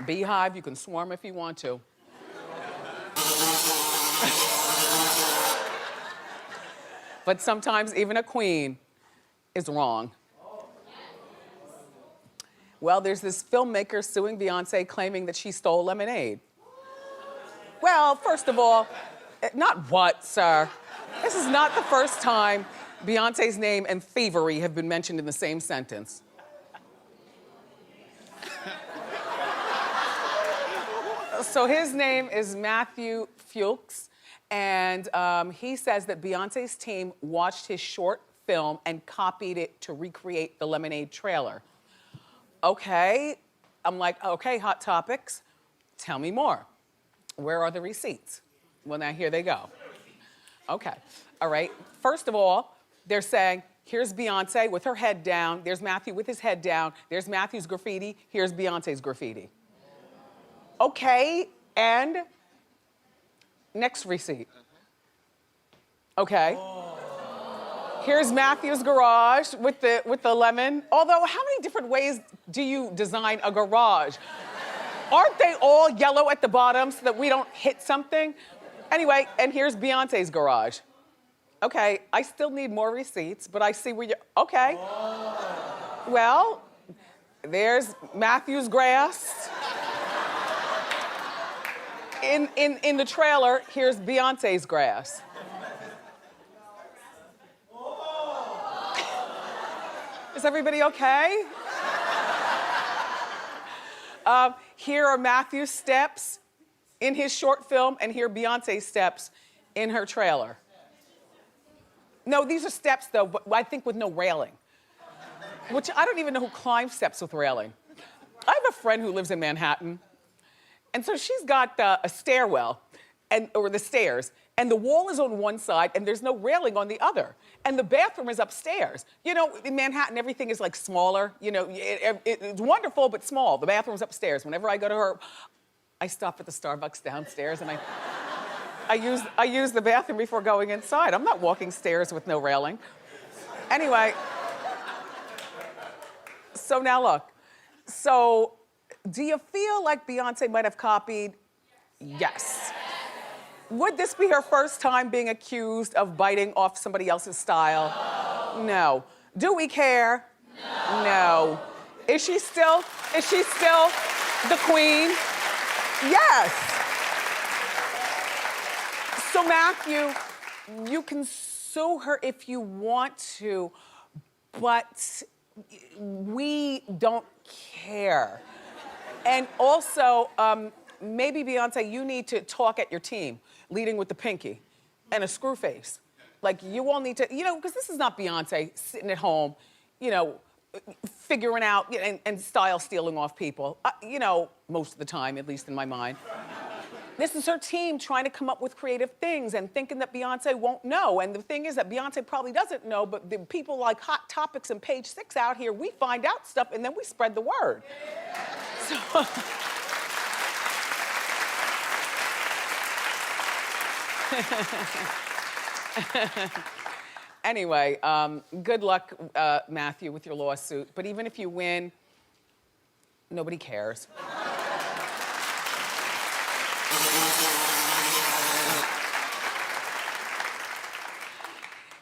beehive, you can swarm if you want to. But sometimes even a queen is wrong. Well, there's this filmmaker suing Beyonce claiming that she stole lemonade. Well, first of all, not what, sir? This is not the first time Beyonce's name and thievery have been mentioned in the same sentence. So his name is Matthew Fuchs, and he says that Beyonce's team watched his short film and copied it to recreate the Lemonade trailer. Okay, I'm like, okay, Hot Topics, tell me more. Where are the receipts? Well, now here they go. Okay, all right. First of all, they're saying, here's Beyonce with her head down, there's Matthew with his head down, there's Matthew's graffiti, here's Beyonce's graffiti. Okay, and next receipt. Okay. Here's Matthew's garage with the lemon. Although, how many different ways do you design a garage? Aren't they all yellow at the bottom so that we don't hit something? Anyway, and here's Beyonce's garage. Okay, I still need more receipts, but I see where you're, okay. Well, there's Matthew's grass. In the trailer, here's Beyonce's grass. Is everybody okay? Here are Matthew's steps in his short film, and here are Beyonce's steps in her trailer. No, these are steps, though, but I think with no railing. Which I don't even know who climbs steps with railing. I have a friend who lives in Manhattan, and so she's got a stairwell, or the stairs, and the wall is on one side, and there's no railing on the other. And the bathroom is upstairs. You know, in Manhattan, everything is like smaller. You know, it's wonderful, but small. The bathroom's upstairs. Whenever I go to her, I stop at the Starbucks downstairs, and I use the bathroom before going inside. I'm not walking stairs with no railing. Anyway, so now look. So, do you feel like Beyonce might have copied? Yes. Would this be her first time being accused of biting off somebody else's style? No. Do we care? No. Is she still the queen? Yes. So Matthew, you can sue her if you want to, but we don't care. And also, maybe Beyonce, you need to talk at your team, leading with the pinky and a screw face. Like, you all need to, you know, because this is not Beyonce sitting at home, you know, figuring out and style stealing off people, you know, most of the time, at least in my mind. This is her team trying to come up with creative things and thinking that Beyonce won't know. And the thing is that Beyonce probably doesn't know, but the people like Hot Topics and Page 6 out here, we find out stuff and then we spread the word. So, anyway, good luck, Matthew, with your lawsuit. But even if you win, nobody cares.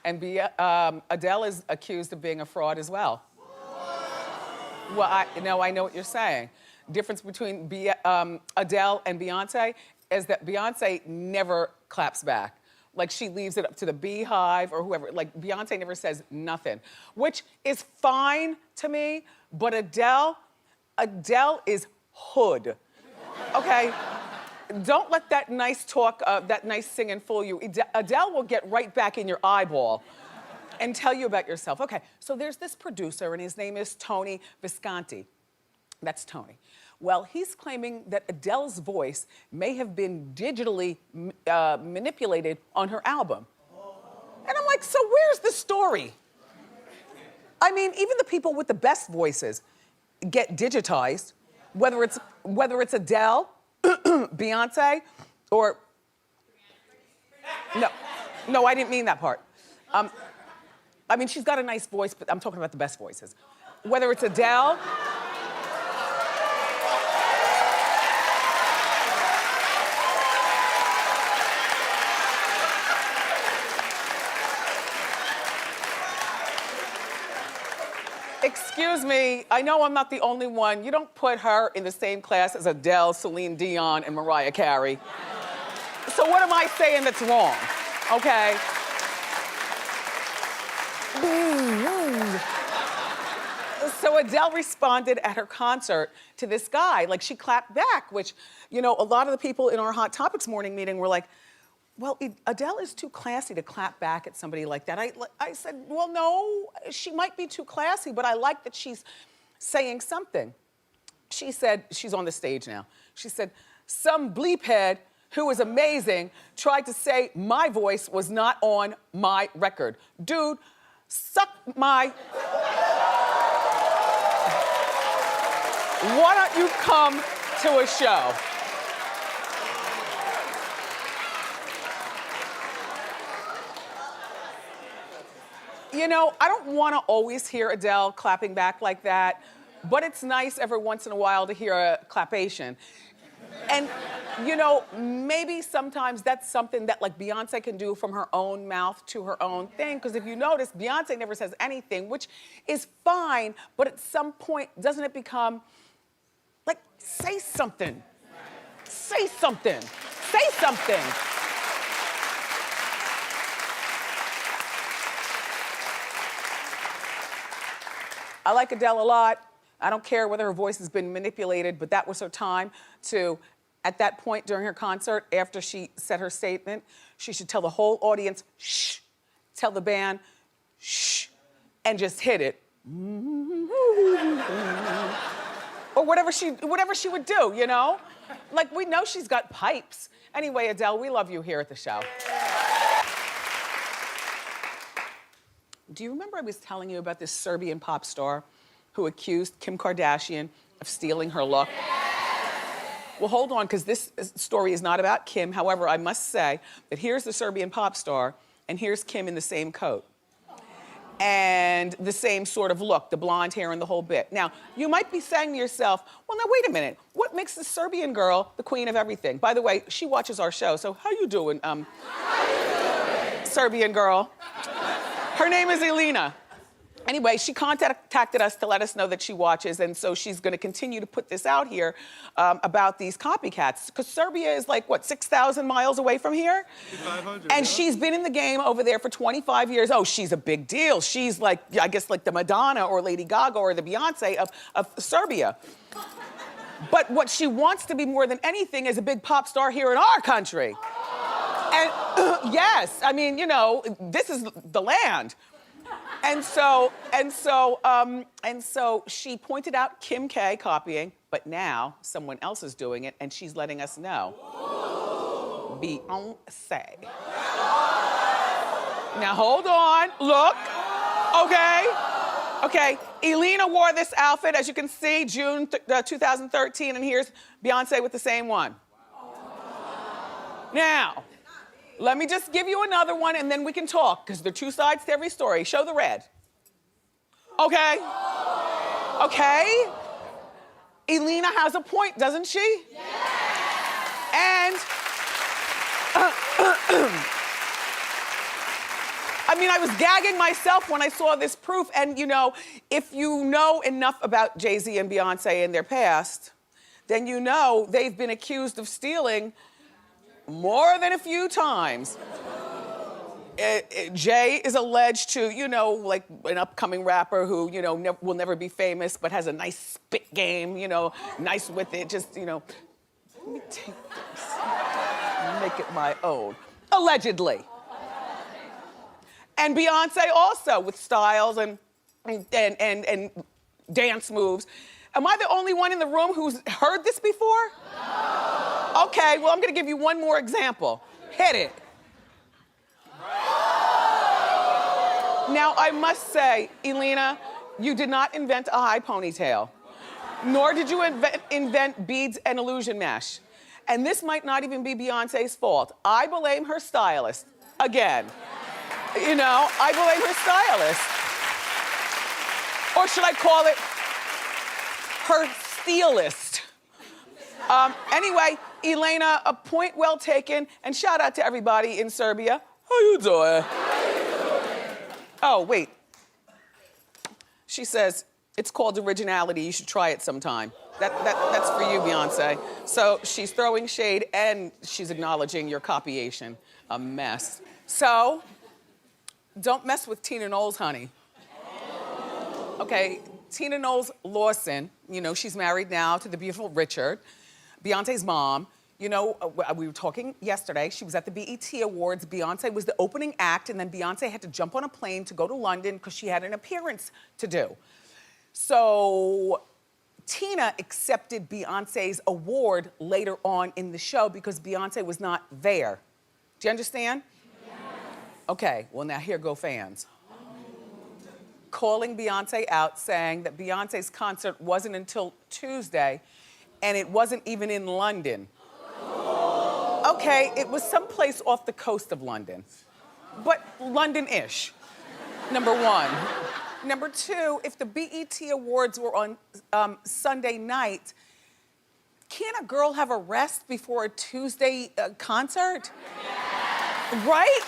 And Adele is accused of being a fraud as well. Well, I know what you're saying. Difference between Adele and Beyonce is that Beyonce never claps back. Like, she leaves it up to the beehive or whoever. Like, Beyonce never says nothing, which is fine to me, but Adele is hood, okay? Don't let that nice talk, that nice singing fool you. Adele will get right back in your eyeball and tell you about yourself. Okay, so there's this producer, and his name is Tony Visconti. That's Tony. Well, he's claiming that Adele's voice may have been digitally manipulated on her album. And I'm like, so where's the story? I mean, even the people with the best voices get digitized, whether it's Adele, Beyonce, or... No, I didn't mean that part. I mean, she's got a nice voice, but I'm talking about the best voices. Whether it's Adele... Excuse me, I know I'm not the only one. You don't put her in the same class as Adele, Celine Dion, and Mariah Carey. So what am I saying that's wrong, okay? So Adele responded at her concert to this guy. Like, she clapped back, which, you know, a lot of the people in our Hot Topics morning meeting were like, well, Adele is too classy to clap back at somebody like that. I said, well, no, she might be too classy, but I like that she's saying something. She said, she's on the stage now. She said, some bleephead who is amazing tried to say my voice was not on my record. Dude, suck my... Why don't you come to a show? You know, I don't want to always hear Adele clapping back like that, but it's nice every once in a while to hear a clapation. And, you know, maybe sometimes that's something that, like, Beyonce can do from her own mouth to her own thing, because if you notice, Beyonce never says anything, which is fine, but at some point, doesn't it become, like, say something. Say something. Say something. I like Adele a lot. I don't care whether her voice has been manipulated, but that was her time to, at that point during her concert, after she said her statement, she should tell the whole audience, shh, tell the band, shh, and just hit it. Or whatever she would do, you know? Like, we know she's got pipes. Anyway, Adele, we love you here at the show. Do you remember I was telling you about this Serbian pop star who accused Kim Kardashian of stealing her look? Well, hold on, because this story is not about Kim. However, I must say that here's the Serbian pop star, and here's Kim in the same coat. And the same sort of look, the blonde hair and the whole bit. Now, you might be saying to yourself, well, now, wait a minute. What makes the Serbian girl the queen of everything? By the way, she watches our show, so how you doing, Serbian girl? Her name is Elena. Anyway, she contacted us to let us know that she watches, and so she's gonna continue to put this out here about these copycats. Because Serbia is like, what, 6,000 miles away from here? 500, and she's been in the game over there for 25 years. Oh, she's a big deal. She's like, I guess like the Madonna or Lady Gaga or the Beyonce of Serbia. But what she wants to be more than anything is a big pop star here in our country. And yes, I mean, you know, this is the land. And so she pointed out Kim K copying, but now someone else is doing it, and she's letting us know. Beyonce. Now hold on, look, okay. Elena wore this outfit, as you can see, June 2013, and here's Beyonce with the same one. Now, let me just give you another one and then we can talk, because there are two sides to every story. Show the red. Okay? Okay? Elena has a point, doesn't she? Yes. And, I mean, I was gagging myself when I saw this proof, and you know, if you know enough about Jay-Z and Beyonce and their past, then you know they've been accused of stealing more than a few times. Jay is alleged to, you know, like an upcoming rapper who, you know, will never be famous, but has a nice spit game, you know, nice with it, just, you know, let me take this, make it my own, allegedly. And Beyonce also with styles and dance moves. Am I the only one in the room who's heard this before? No. Okay, well, I'm gonna give you one more example. Hit it. Now, I must say, Elena, you did not invent a high ponytail, nor did you invent beads and illusion mesh. And this might not even be Beyonce's fault. I blame her stylist, again. You know, I blame her stylist. Or should I call it her steelist? Anyway, Elena, a point well taken, and shout out to everybody in Serbia. How you doing? Oh, wait. She says, It's called originality. You should try it sometime. That's for you, Beyonce. So she's throwing shade and she's acknowledging your copyation. A mess. So, don't mess with Tina Knowles, honey. Okay, Tina Knowles Lawson, you know, she's married now to the beautiful Richard, Beyonce's mom. You know, we were talking yesterday, she was at the BET Awards. Beyonce was the opening act, and then Beyonce had to jump on a plane to go to London because she had an appearance to do. So, Tina accepted Beyonce's award later on in the show because Beyonce was not there. Do you understand? Yes. Okay, well now here go fans. Calling Beyonce out, saying that Beyonce's concert wasn't until Tuesday, and it wasn't even in London. Okay, it was someplace off the coast of London, but London-ish, number one. Number two, if the BET Awards were on Sunday night, can't a girl have a rest before a Tuesday concert? Right?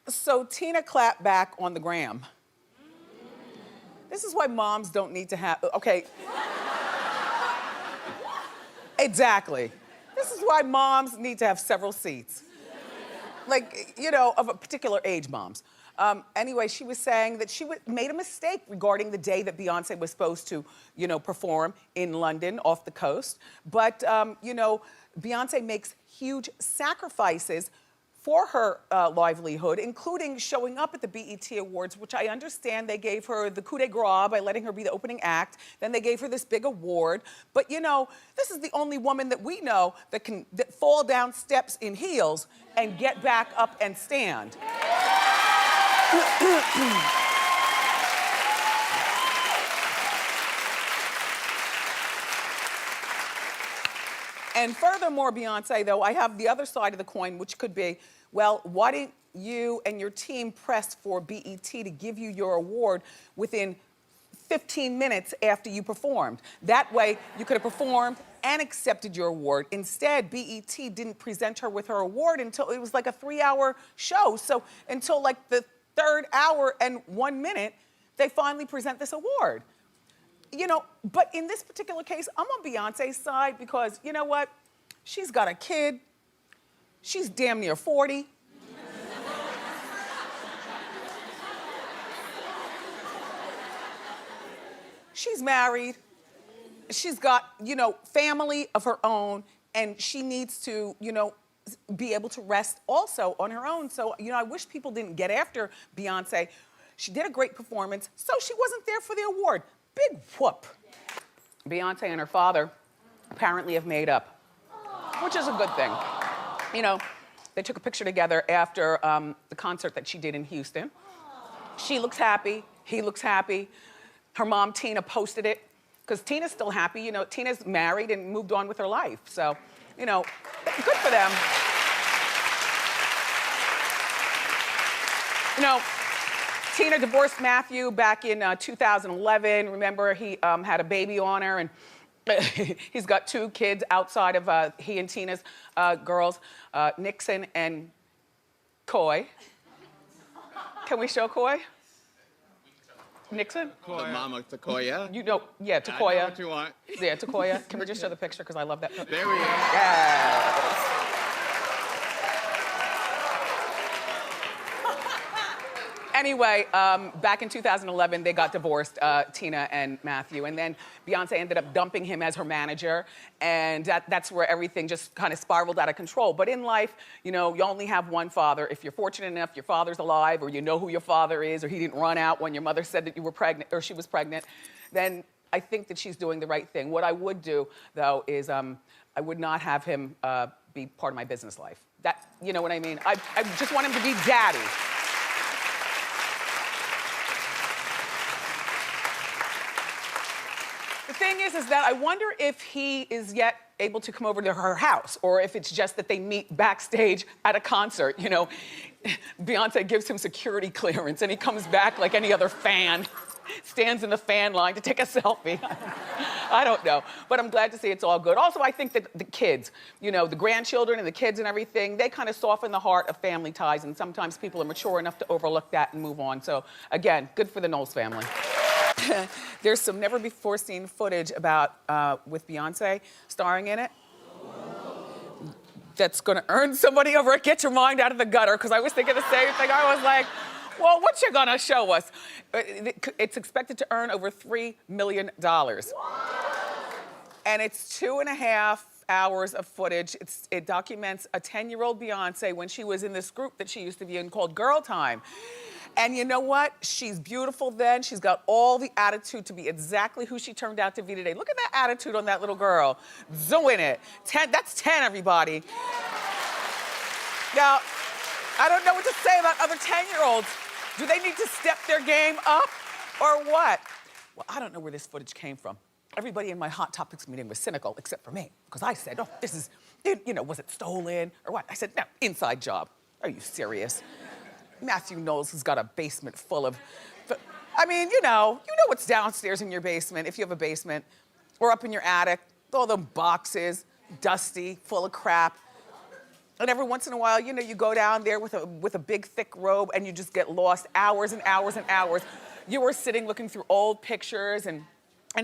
So Tina clapped back on the gram. This is why moms don't need to have, okay. Exactly. This is why moms need to have several seats. Like, you know, of a particular age moms. Anyway, she was saying that she made a mistake regarding the day that Beyonce was supposed to, you know, perform in London off the coast. But, you know, Beyonce makes huge sacrifices for her livelihood, including showing up at the BET Awards, which I understand they gave her the coup de grace by letting her be the opening act. Then they gave her this big award. But you know, this is the only woman that we know that can fall down steps in heels and get back up and stand. And furthermore, Beyonce, though, I have the other side of the coin, which could be, well, why didn't you and your team press for BET to give you your award within 15 minutes after you performed? That way, you could have performed and accepted your award. Instead, BET didn't present her with her award until it was like a 3-hour show. So until like the 3rd hour and 1 minute, they finally present this award. You know, but in this particular case, I'm on Beyonce's side because, you know what? She's got a kid. She's damn near 40. She's married. She's got, you know, family of her own, and she needs to, you know, be able to rest also on her own. So, you know, I wish people didn't get after Beyonce. She did a great performance, so she wasn't there for the award. Big whoop. Beyonce and her father apparently have made up, which is a good thing. You know, they took a picture together after the concert that she did in Houston. She looks happy, he looks happy. Her mom, Tina, posted it, because Tina's still happy. You know, Tina's married and moved on with her life. So, you know, good for them. You know, Tina divorced Matthew back in 2011. Remember, he had a baby on her, and he's got 2 kids outside of he and Tina's girls, Nixon and Coy. Can we show Coy? Nixon? The mama, Takoya. You know, yeah, Takoya. I know what you want. Yeah, Takoya. Can we just show the picture, because I love that. There we go. Yes. Anyway, back in 2011, they got divorced, Tina and Matthew, and then Beyonce ended up dumping him as her manager, and that's where everything just kind of spiraled out of control. But in life, you know, you only have one father. If you're fortunate enough, your father's alive, or you know who your father is, or he didn't run out when your mother said that you were pregnant, or she was pregnant, then I think that she's doing the right thing. What I would do, though, is I would not have him be part of my business life. That, you know what I mean? I just want him to be daddy. The thing is that I wonder if he is yet able to come over to her house, or if it's just that they meet backstage at a concert. You know, Beyonce gives him security clearance and he comes back like any other fan. stands in the fan line to take a selfie. I don't know, but I'm glad to see it's all good. Also, I think that the kids, you know, the grandchildren and the kids and everything, they kind of soften the heart of family ties, and sometimes people are mature enough to overlook that and move on. So again, good for the Knowles family. There's some never-before-seen footage about with Beyonce starring in it. That's gonna earn somebody over at Get Your Mind Out of the Gutter, because I was thinking the same thing. I was like, well, what you gonna show us? It's expected to earn over $3 million. And it's 2.5 hours of footage. It documents a 10-year-old Beyonce when she was in this group that she used to be in called Girl Time. And you know what? She's beautiful then. She's got all the attitude to be exactly who she turned out to be today. Look at that attitude on that little girl. Doing it. 10, that's 10, everybody. Now, I don't know what to say about other 10-year-olds. Do they need to step their game up or what? Well, I don't know where this footage came from. Everybody in my Hot Topics meeting was cynical, except for me, because I said, oh, this is, you know, was it stolen or what? I said, no, inside job. Are you serious? Matthew Knowles has got a basement full of, I mean, you know what's downstairs in your basement, if you have a basement, or up in your attic, all the boxes, dusty, full of crap. And every once in a while, you know, you go down there with a big, thick robe and you just get lost hours and hours and hours. You were sitting looking through old pictures and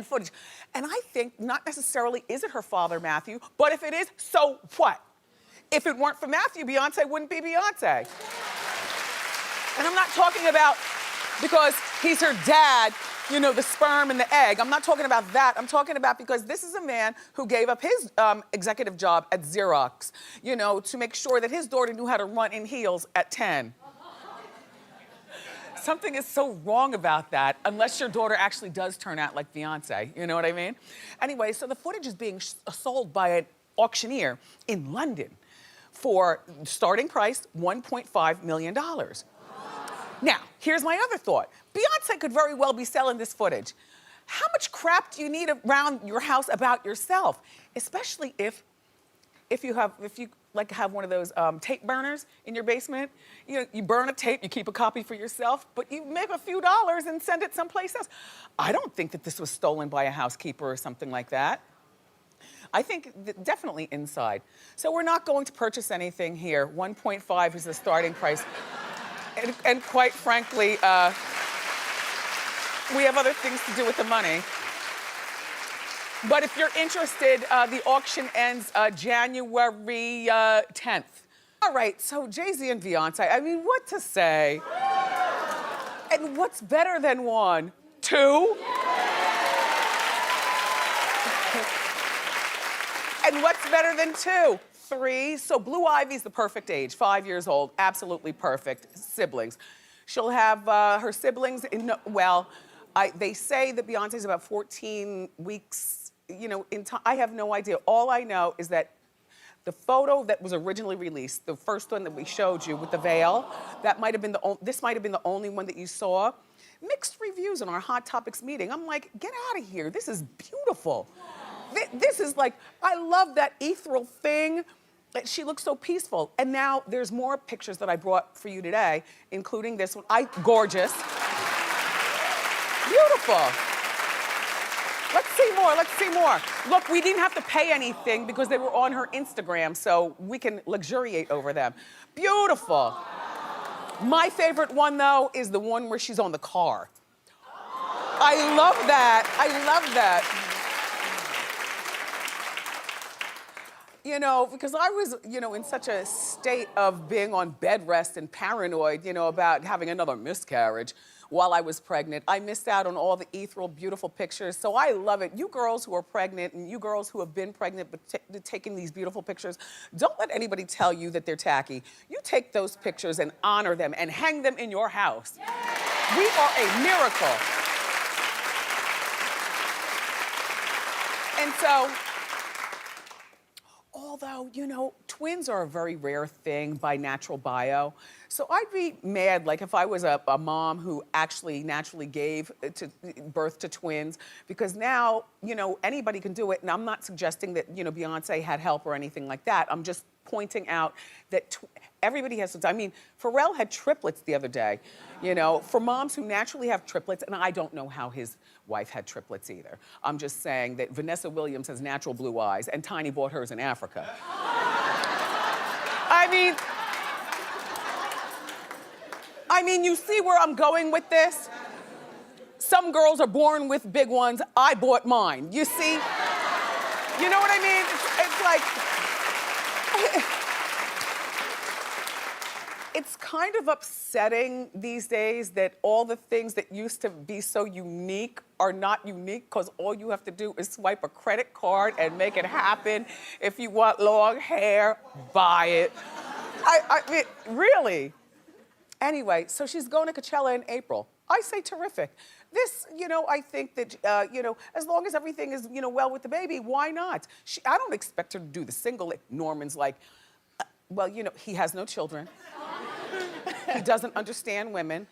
footage. And I think not necessarily is it her father, Matthew, but if it is, so what? If it weren't for Matthew, Beyonce wouldn't be Beyonce. And I'm not talking about because he's her dad, you know, the sperm and the egg. I'm not talking about that. I'm talking about because this is a man who gave up his executive job at Xerox, you know, to make sure that his daughter knew how to run in heels at 10. Something is so wrong about that, unless your daughter actually does turn out like Beyonce, you know what I mean? Anyway, so the footage is being sold by an auctioneer in London for starting price $1.5 million. Now, here's my other thought. Beyonce could very well be selling this footage. How much crap do you need around your house about yourself? Especially if you like have one of those tape burners in your basement. You know, you burn a tape, you keep a copy for yourself, but you make a few dollars and send it someplace else. I don't think that this was stolen by a housekeeper or something like that. I think definitely inside. So we're not going to purchase anything here. 1.5 is the starting price. And quite frankly, we have other things to do with the money. But if you're interested, the auction ends January 10th. All right, so Jay-Z and Beyonce, I mean, what to say? And what's better than one? Two? And what's better than two? 3. So Blue Ivy's the perfect age, 5 years old, absolutely perfect. Siblings. She'll have her siblings in, well, they say that Beyonce's about 14 weeks, you know, in time. I have no idea. All I know is that the photo that was originally released, the first one that we showed you with the veil, that might have been this might have been the only one that you saw. Mixed reviews in our Hot Topics meeting. I'm like, get out of here. This is beautiful. This is like, I love that ethereal thing. She looks so peaceful. And now there's more pictures that I brought for you today, including this one. Gorgeous. Beautiful. Let's see more, let's see more. Look, we didn't have to pay anything because they were on her Instagram, so we can luxuriate over them. Beautiful. My favorite one, though, is the one where she's on the car. I love that, I love that. You know, because I was, you know, in such a state of being on bed rest and paranoid, you know, about having another miscarriage while I was pregnant. I missed out on all the ethereal, beautiful pictures. So I love it. You girls who are pregnant and you girls who have been pregnant but taking these beautiful pictures, don't let anybody tell you that they're tacky. You take those pictures and honor them and hang them in your house. We are a miracle. And so, although, you know, twins are a very rare thing by natural bio. So I'd be mad, like, if I was a mom who actually naturally gave birth to twins, because now, you know, anybody can do it. And I'm not suggesting that, you know, Beyonce had help or anything like that. I'm just pointing out that Everybody has to, I mean, Pharrell had triplets the other day, you know, for moms who naturally have triplets, and I don't know how his wife had triplets either. I'm just saying that Vanessa Williams has natural blue eyes, and Tiny bought hers in Africa. I mean, you see where I'm going with this? Some girls are born with big ones. I bought mine. You see? You know what I mean? It's like, it's kind of upsetting these days that all the things that used to be so unique are not unique because all you have to do is swipe a credit card and make it happen. If you want long hair, buy it. I mean, really? Anyway, so she's going to Coachella in April. I say terrific. This, you know, I think that, you know, as long as everything is, you know, well with the baby, why not? I don't expect her to do the single. Norman's like, well, you know, he has no children. He doesn't understand women.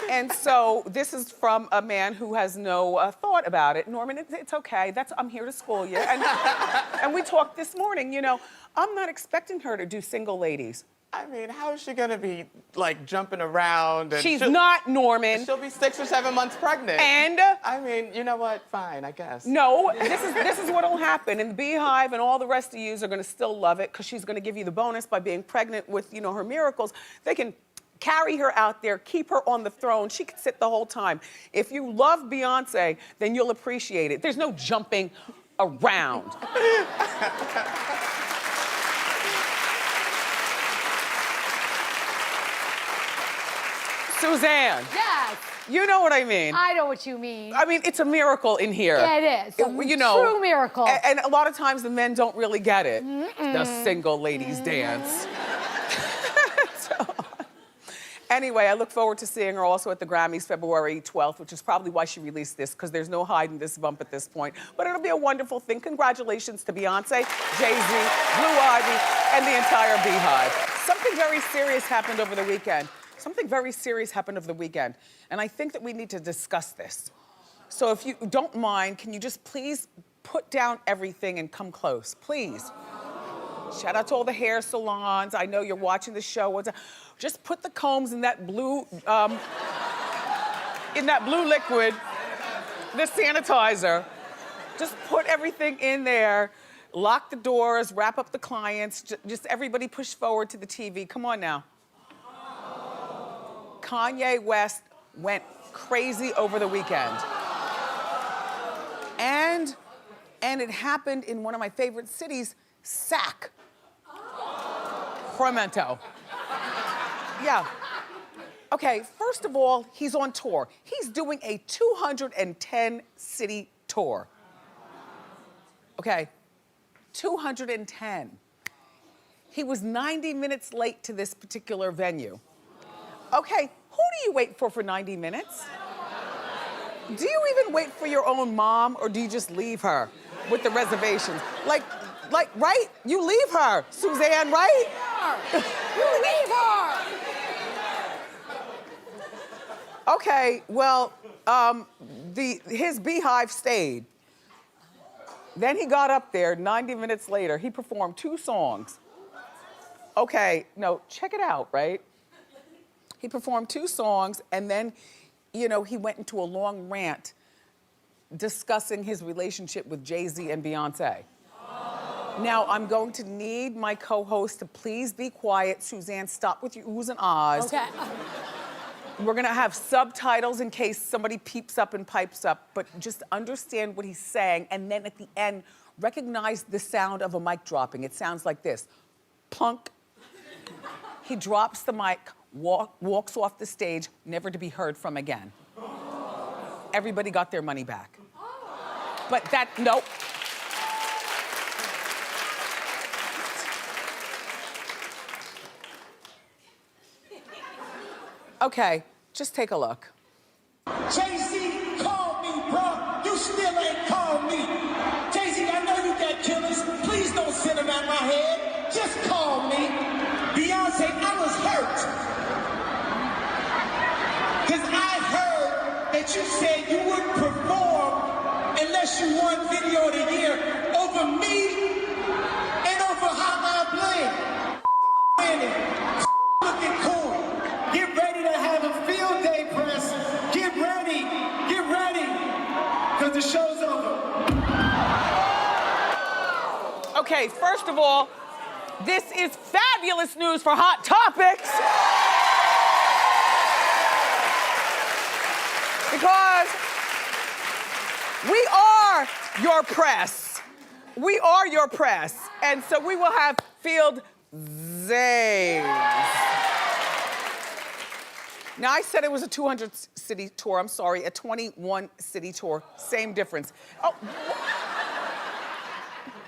And so this is from a man who has no thought about it. Norman, it's okay. I'm here to school you. And we talked this morning, you know, I'm not expecting her to do single ladies. I mean, how is she gonna be, like, jumping around? And She's not, Norman. She'll be 6 or 7 months pregnant. And? I mean, you know what? Fine, I guess. No, this is what'll happen. And the Beehive and all the rest of yous are gonna still love it because she's gonna give you the bonus by being pregnant with, you know, her miracles. They can carry her out there, keep her on the throne. She can sit the whole time. If you love Beyonce, then you'll appreciate it. There's no jumping around. Suzanne. Yes. You know what I mean. I know what you mean. I mean, it's a miracle in here. Yeah, it is. You know, true miracle. And a lot of times the men don't really get it. The single ladies dance. So, anyway, I look forward to seeing her also at the Grammys February 12th, which is probably why she released this, because there's no hiding this bump at this point. But it'll be a wonderful thing. Congratulations to Beyonce, Jay-Z, Blue Ivy, and the entire Beehive. Something very serious happened over the weekend. Something very serious happened over the weekend, and I think that we need to discuss this. So if you don't mind, can you just please put down everything and come close, please? Shout out to all the hair salons. I know you're watching the show. Just put the combs in that blue liquid, the sanitizer. Just put everything in there. Lock the doors, wrap up the clients. Just everybody push forward to the TV. Come on now. Kanye West went crazy over the weekend. And it happened in one of my favorite cities, Sacramento. Yeah. Okay, first of all, he's on tour. He's doing a 210-city tour. Okay, 210. He was 90 minutes late to this particular venue. Okay, who do you wait for 90 minutes? Do you even wait for your own mom, or do you just leave her with the reservations? Like, right? You leave her, Suzanne, right? You leave her! Okay, well, his Beehive stayed. Then he got up there 90 minutes later. He performed 2 songs. Okay, no, check it out, right? He performed 2 songs, and then, you know, he went into a long rant discussing his relationship with Jay-Z and Beyonce. Now, I'm going to need my co-host to please be quiet. Suzanne, stop with your oohs and ahs. Okay. We're gonna have subtitles in case somebody peeps up and pipes up, but just understand what he's saying, and then at the end, recognize the sound of a mic dropping. It sounds like this, plunk. He drops the mic, walks off the stage, never to be heard from again. Everybody got their money back. But nope. Okay, just take a look. Jay-Z called me, bro. You still ain't called me. Jay-Z, I know you got killers. Please don't send them at my head. Just call me. Beyonce, I was hurt. Because I heard that you said you wouldn't perform unless you won Video of the Year over me Okay, first of all, this is fabulous news for Hot Topics. Because we are your press. We are your press. And so we will have field days. Now, I said it was a 200-city tour. I'm sorry, a 21-city tour. Same difference. Oh,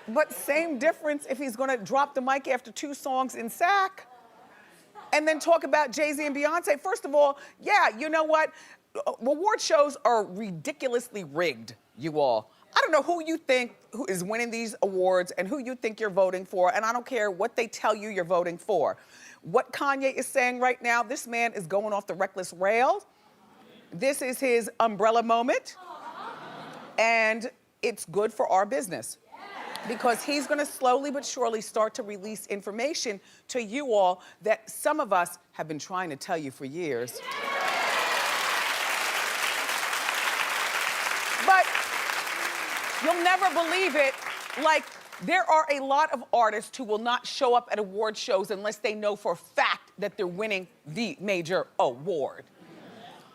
but same difference if he's gonna drop the mic after 2 songs in SAC and then talk about Jay-Z and Beyonce. First of all, yeah, you know what? Award shows are ridiculously rigged, you all. I don't know who you think who is winning these awards and who you think you're voting for, and I don't care what they tell you you're voting for. What Kanye is saying right now, this man is going off the reckless rails. This is his umbrella moment, and it's good for our business because he's gonna slowly but surely start to release information to you all that some of us have been trying to tell you for years. But you'll never believe it, like, there are a lot of artists who will not show up at award shows unless they know for a fact that they're winning the major award.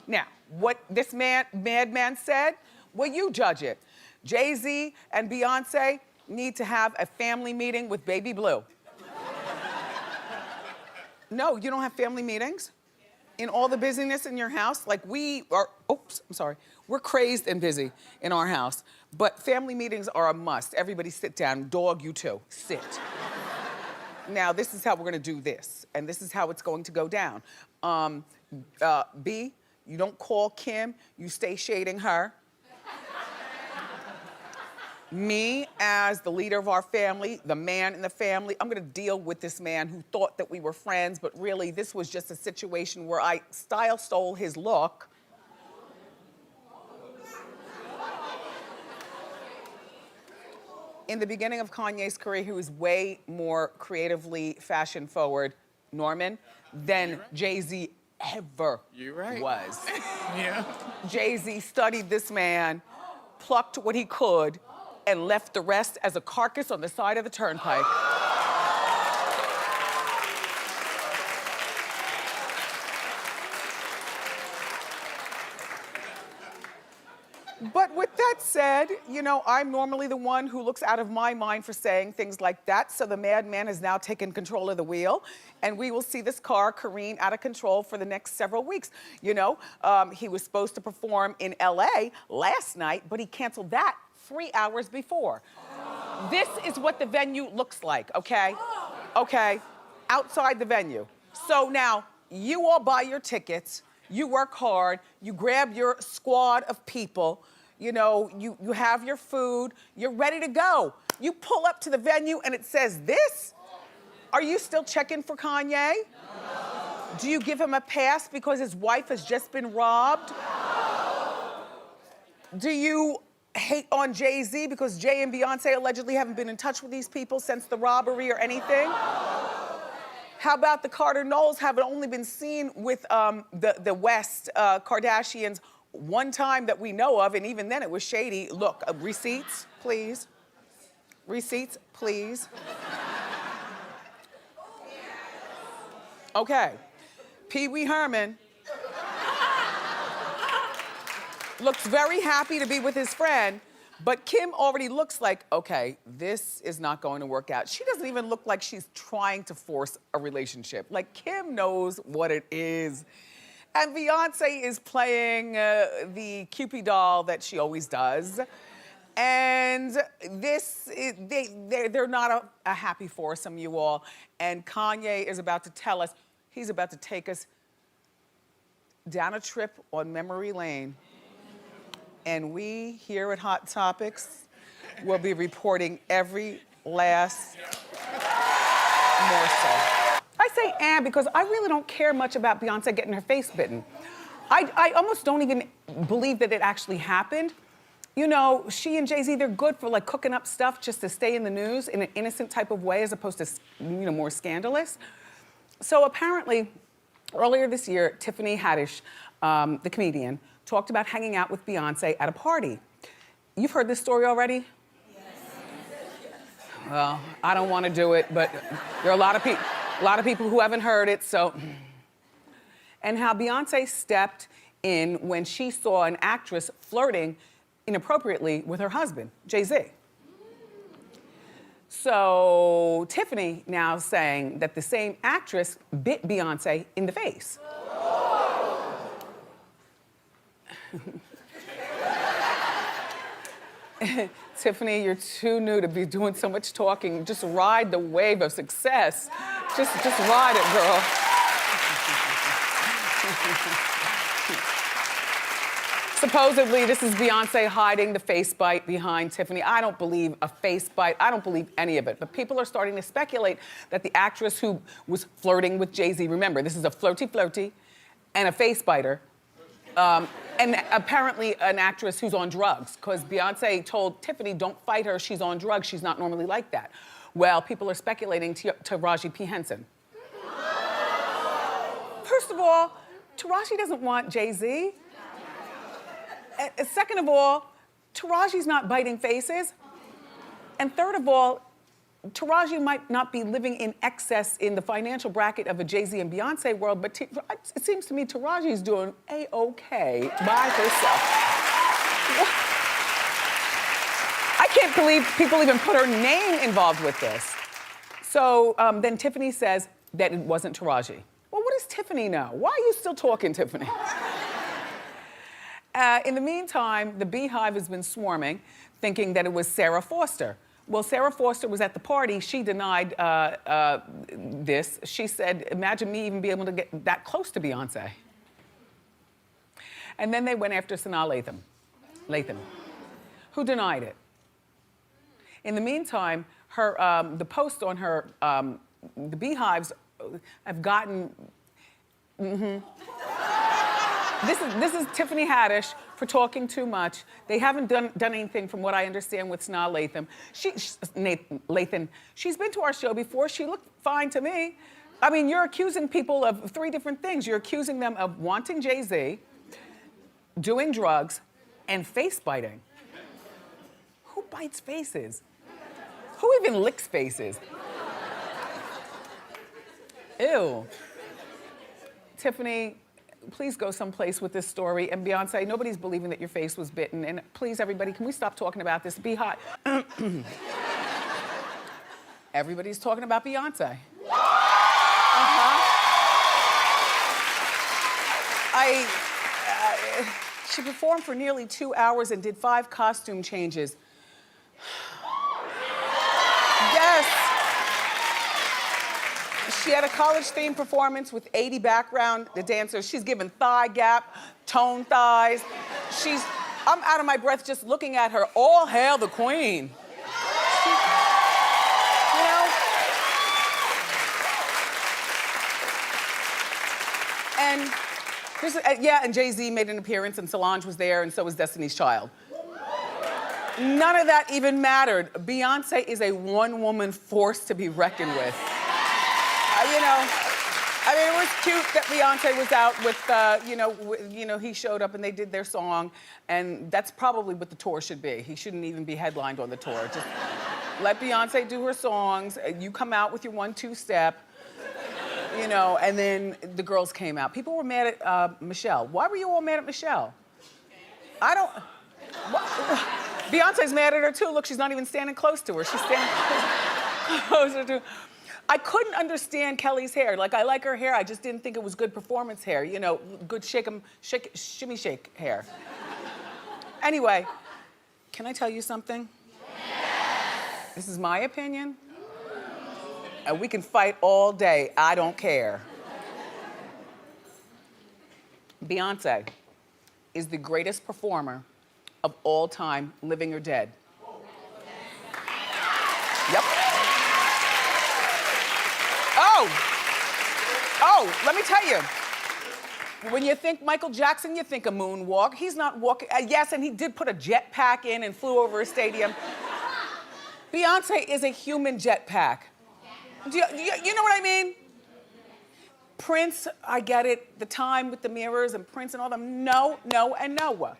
Now, what this madman said, well, you judge it. Jay-Z and Beyonce need to have a family meeting with Baby Blue. No, you don't have family meetings? In all the busyness in your house? Like we are, oops, I'm sorry. We're crazed and busy in our house, but family meetings are a must. Everybody sit down. Dog, you too, sit. Now, this is how we're gonna do this, and this is how it's going to go down. B, you don't call Kim, you stay shading her. Me, as the leader of our family, the man in the family, I'm gonna deal with this man who thought that we were friends, but really this was just a situation where I stole his look. In the beginning of Kanye's career, he was way more creatively fashion forward, Norman, than Jay-Z ever was. Yeah. Jay-Z studied this man, plucked what he could, and left the rest as a carcass on the side of the turnpike. But with that said, you know, I'm normally the one who looks out of my mind for saying things like that, so the madman has now taken control of the wheel, and we will see this car careen out of control for the next several weeks. You know, he was supposed to perform in LA last night, but he canceled that 3 hours before. This is what the venue looks like, okay? Okay, outside the venue. So now, you all buy your tickets, you work hard, you grab your squad of people, you know, you have your food, you're ready to go. You pull up to the venue and it says this? Are you still checking for Kanye? No. Do you give him a pass because his wife has just been robbed? No. Do you hate on Jay-Z because Jay and Beyonce allegedly haven't been in touch with these people since the robbery or anything? How about the Carter Knowles haven't only been seen with the West Kardashians one time that we know of, and even then it was shady. Look, receipts, please. Receipts, please. Okay, Pee Wee Herman looks very happy to be with his friend, but Kim already looks like, okay, this is not going to work out. She doesn't even look like she's trying to force a relationship. Like, Kim knows what it is. And Beyonce is playing the Cupid doll that she always does. And they're not a happy foursome, you all. And Kanye is about to tell us, he's about to take us down a trip on memory lane. And we here at Hot Topics will be reporting every last morsel. I say and because I really don't care much about Beyonce getting her face bitten. I almost don't even believe that it actually happened. You know, she and Jay-Z, they're good for like cooking up stuff just to stay in the news in an innocent type of way as opposed to, you know, more scandalous. So apparently, earlier this year, Tiffany Haddish, the comedian, talked about hanging out with Beyonce at a party. You've heard this story already? Yes. Well, I don't want to do it, but there are a lot of people who haven't heard it, so. And how Beyonce stepped in when she saw an actress flirting inappropriately with her husband, Jay-Z. So Tiffany now saying that the same actress bit Beyonce in the face. Tiffany, you're too new to be doing so much talking. Just ride the wave of success. Just ride it, girl. Supposedly, this is Beyonce hiding the face bite behind Tiffany. I don't believe a face bite. I don't believe any of it. But people are starting to speculate that the actress who was flirting with Jay-Z, remember, this is a flirty, and a face biter, and apparently an actress who's on drugs, because Beyonce told Tiffany, don't fight her, she's on drugs, she's not normally like that. Well, people are speculating Taraji P. Henson. First of all, Taraji doesn't want Jay-Z. Second of all, Taraji's not biting faces. And third of all, Taraji might not be living in excess in the financial bracket of a Jay-Z and Beyonce world, but it seems to me Taraji's doing A-okay by herself. I can't believe people even put her name involved with this. So then Tiffany says that it wasn't Taraji. Well, what does Tiffany know? Why are you still talking, Tiffany? In the meantime, the Beehive has been swarming, thinking that it was Sarah Foster. Well, Sarah Foster was at the party. She denied this. She said, imagine me even being able to get that close to Beyonce. And then they went after Sanaa Lathan, who denied it. In the meantime, the posts on her, the Beehives have gotten, This is Tiffany Haddish for talking too much. They haven't done anything from what I understand with Sanaa Lathan. She's been to our show before. She looked fine to me. I mean, you're accusing people of 3 different things. You're accusing them of wanting Jay-Z, doing drugs, and face biting. Who bites faces? Who even licks faces? Ew. Tiffany, please go someplace with this story. And Beyonce, nobody's believing that your face was bitten. And please, everybody, can we stop talking about this? Be hot. Everybody's talking about Beyonce. She performed for nearly 2 hours and did 5 costume changes. Yes. She had a college-themed performance with 80 background dancers. She's given thigh gap, toned thighs. I'm out of my breath just looking at her. All hail the queen. You know? And and Jay-Z made an appearance and Solange was there and so was Destiny's Child. None of that even mattered. Beyonce is a one-woman force to be reckoned with. You know, I mean, it was cute that Beyonce was out with, he showed up and they did their song, and that's probably what the tour should be. He shouldn't even be headlined on the tour. Just let Beyonce do her songs, you come out with your 1-2 step, and then the girls came out. People were mad at Michelle. Why were you all mad at Michelle? Beyonce's mad at her too. Look, she's not even standing close to her. She's standing closer to her. I couldn't understand Kelly's hair. Like, I like her hair. I just didn't think it was good performance hair. Good shimmy shake hair. Anyway, can I tell you something? Yes. This is my opinion. And we can fight all day. I don't care. Beyonce is the greatest performer of all time, living or dead. Yep. Let me tell you. When you think Michael Jackson, you think a moonwalk. He's not walking. Yes, and he did put a jetpack in and flew over a stadium. Beyonce is a human jetpack. You know what I mean? Prince, I get it. The time with the mirrors and Prince and all them. No, and Noah.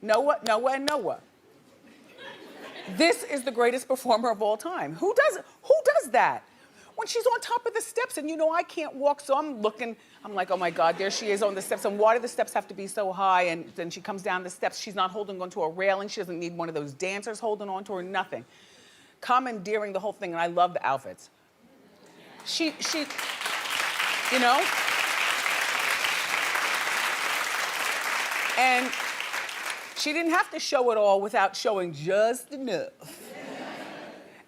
Noah, and Noah. This is the greatest performer of all time. Who does that? When she's on top of the steps and you know I can't walk, so I'm looking, I'm like, oh my God, there she is on the steps. And why do the steps have to be so high? And then she comes down the steps, she's not holding onto a railing. She doesn't need one of those dancers holding onto her, nothing. Commandeering the whole thing, and I love the outfits. She, you know? And she didn't have to show it all without showing just enough.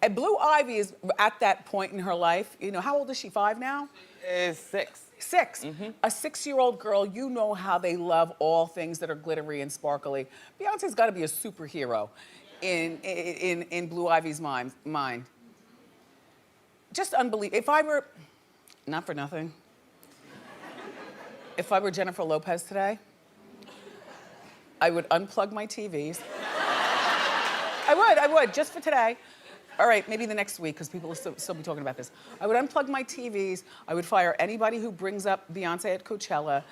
And Blue Ivy is at that point in her life. You know, how old is she, 5 now? Is 6. 6. A 6-year-old girl, you know how they love all things that are glittery and sparkly. Beyonce's gotta be a superhero in Blue Ivy's mind. Just unbelievable. If I were, not for nothing, if I were Jennifer Lopez today, I would unplug my TVs. I would, just for today. All right, maybe the next week, because people will still be talking about this. I would unplug my TVs. I would fire anybody who brings up Beyonce at Coachella.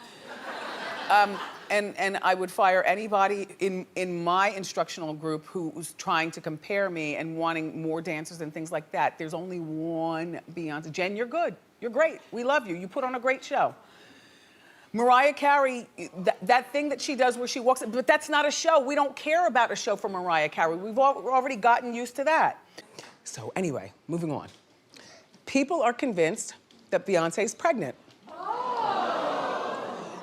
And I would fire anybody in my instructional group who's trying to compare me and wanting more dancers and things like that. There's only one Beyonce. Jen, you're good. You're great. We love you. You put on a great show. Mariah Carey, that thing that she does where she walks, but that's not a show. We don't care about a show for Mariah Carey. We've already gotten used to that. So anyway, moving on. People are convinced that Beyonce's pregnant.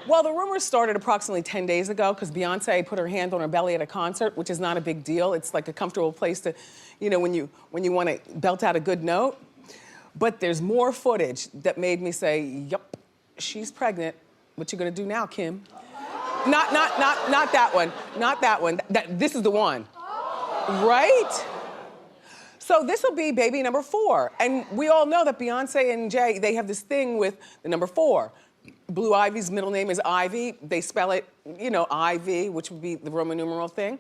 Well, the rumors started approximately 10 days ago because Beyonce put her hand on her belly at a concert, which is not a big deal. It's like a comfortable place to, you know, when you want to belt out a good note. But there's more footage that made me say, yup, she's pregnant. What you gonna do now, Kim? Not that one. Not that one. This is the one. Right? So this will be baby number 4. And we all know that Beyonce and Jay, they have this thing with the number 4. Blue Ivy's middle name is Ivy. They spell it, you know, Ivy, which would be the Roman numeral thing.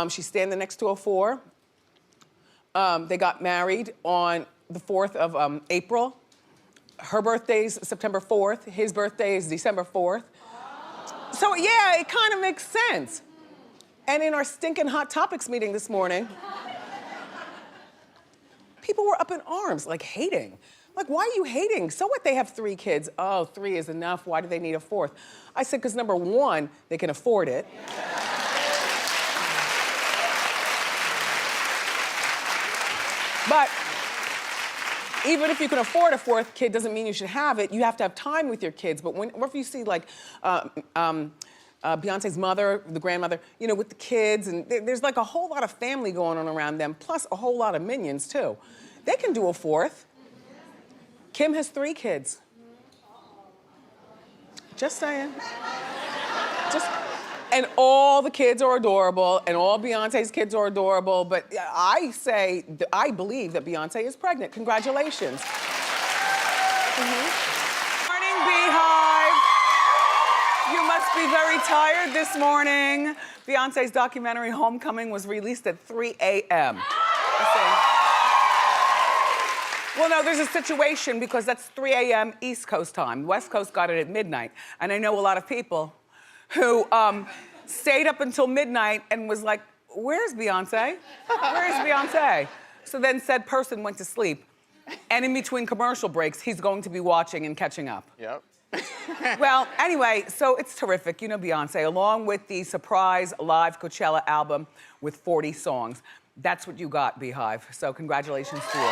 She's standing next to a 4. They got married on the 4th of April. Her birthday's September 4th. His birthday is December 4th. So yeah, it kind of makes sense. And in our stinking Hot Topics meeting this morning, people were up in arms, like hating. Like, why are you hating? So what, they have 3 kids. Oh, 3 is enough. Why do they need a 4th? I said, because number 1, they can afford it. But even if you can afford a 4th kid, doesn't mean you should have it. You have to have time with your kids. But whenever you see like Beyonce's mother, the grandmother, you know, with the kids, and there's like a whole lot of family going on around them, plus a whole lot of minions too. They can do a 4th. Kim has 3 kids. Just saying. And all the kids are adorable, and all Beyonce's kids are adorable, but I believe that Beyonce is pregnant. Congratulations. Morning, Beehive. You must be very tired this morning. Beyonce's documentary, Homecoming, was released at 3 a.m. Well, no, there's a situation because that's 3 a.m. East Coast time. West Coast got it at midnight. And I know a lot of people who stayed up until midnight and was like, where's Beyonce? Where's Beyonce? So then said person went to sleep. And in between commercial breaks, he's going to be watching and catching up. Yep. Well, anyway, so it's terrific. You know Beyonce, along with the surprise live Coachella album with 40 songs. That's what you got, Beehive. So congratulations to you.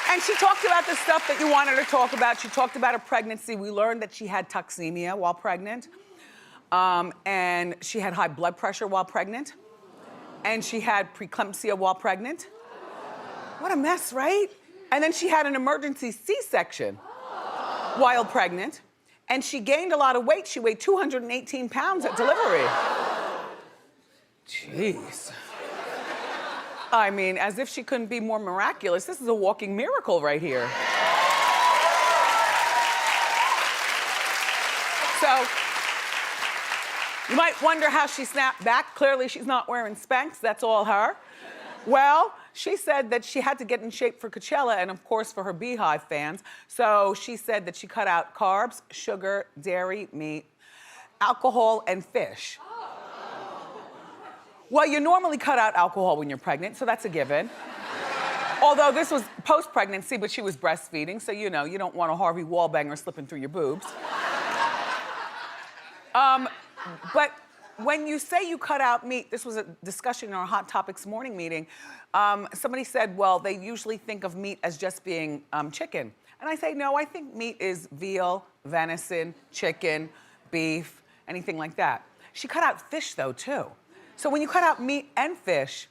And she talked about the stuff that you wanted to talk about. She talked about her pregnancy. We learned that she had toxemia while pregnant. And she had high blood pressure while pregnant. And she had preeclampsia while pregnant. What a mess, right? And then she had an emergency C-section while pregnant. And she gained a lot of weight. She weighed 218 pounds at delivery. Jeez. I mean, as if she couldn't be more miraculous. This is a walking miracle right here. So, you might wonder how she snapped back. Clearly, she's not wearing Spanx. That's all her. Well, she said that she had to get in shape for Coachella and, of course, for her Beehive fans. So she said that she cut out carbs, sugar, dairy, meat, alcohol, and fish. Well, you normally cut out alcohol when you're pregnant, so that's a given. Although this was post-pregnancy, but she was breastfeeding, so you know, you don't want a Harvey Wallbanger slipping through your boobs. But when you say you cut out meat, this was a discussion in our Hot Topics morning meeting. Somebody said, well, they usually think of meat as just being chicken. And I say, no, I think meat is veal, venison, chicken, beef, anything like that. She cut out fish though, too. So when you cut out meat and fish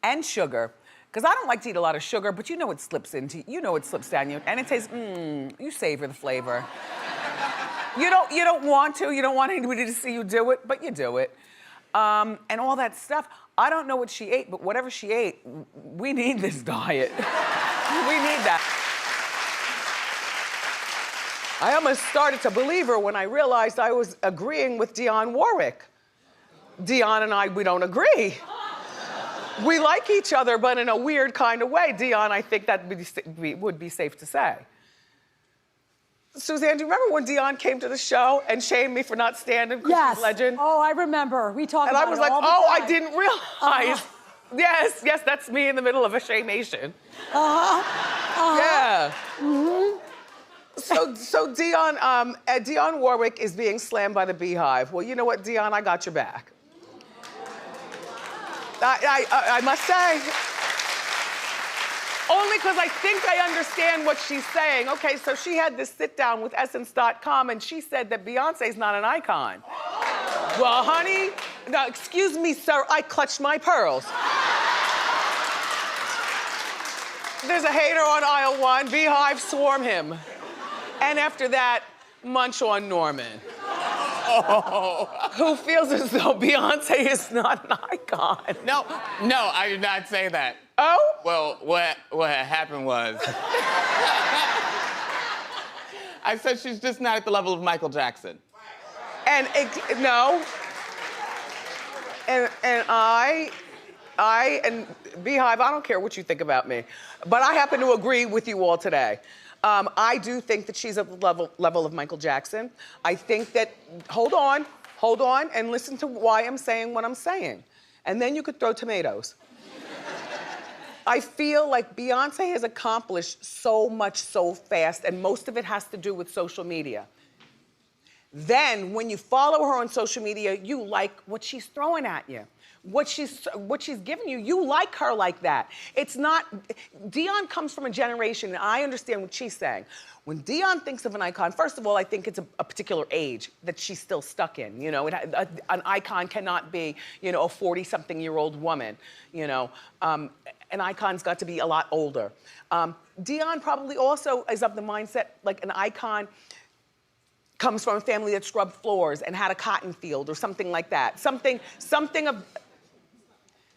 and sugar, because I don't like to eat a lot of sugar, but you know it slips into, you know it slips down you, and it tastes, you savor the flavor. You don't want to, you don't want anybody to see you do it, but you do it. And all that stuff. I don't know what she ate, but whatever she ate, we need this diet. We need that. I almost started to believe her when I realized I was agreeing with Dionne Warwick. Dionne and I, we don't agree. We like each other, but in a weird kind of way. Dionne, I think that would be safe to say. Suzanne, do you remember when Dionne came to the show and shamed me for not standing because she's a legend? Oh, I remember. We talked about it. And I was like, oh, I didn't realize. Yes, that's me in the middle of a shamation. Yeah. So Dionne Warwick is being slammed by the Beehive. Well, you know what, Dionne, I got your back. I must say. Only because I think I understand what she's saying. Okay, so she had this sit down with Essence.com and she said that Beyonce's not an icon. Well, honey, no, excuse me, sir, I clutched my pearls. There's a hater on aisle 1, Beehive, swarm him. And after that, munch on Norman. Who feels as though Beyonce is not an icon. No, I did not say that. Oh? Well, what happened was... I said she's just not at the level of Michael Jackson. And no. And I and Beehive, I don't care what you think about me, but I happen to agree with you all today. I do think that she's at the level of Michael Jackson. I think that, hold on, and listen to why I'm saying what I'm saying. And then you could throw tomatoes. I feel like Beyonce has accomplished so much so fast, and most of it has to do with social media. Then, when you follow her on social media, you like what she's throwing at you. What she's giving you, you like her like that. It's not, Dionne comes from a generation, and I understand what she's saying. When Dionne thinks of an icon, first of all, I think it's a particular age that she's still stuck in. You know, an icon cannot be, you know, a 40-something-year-old woman, you know. An icon's got to be a lot older. Dionne probably also is of the mindset, like an icon comes from a family that scrubbed floors and had a cotton field or something like that.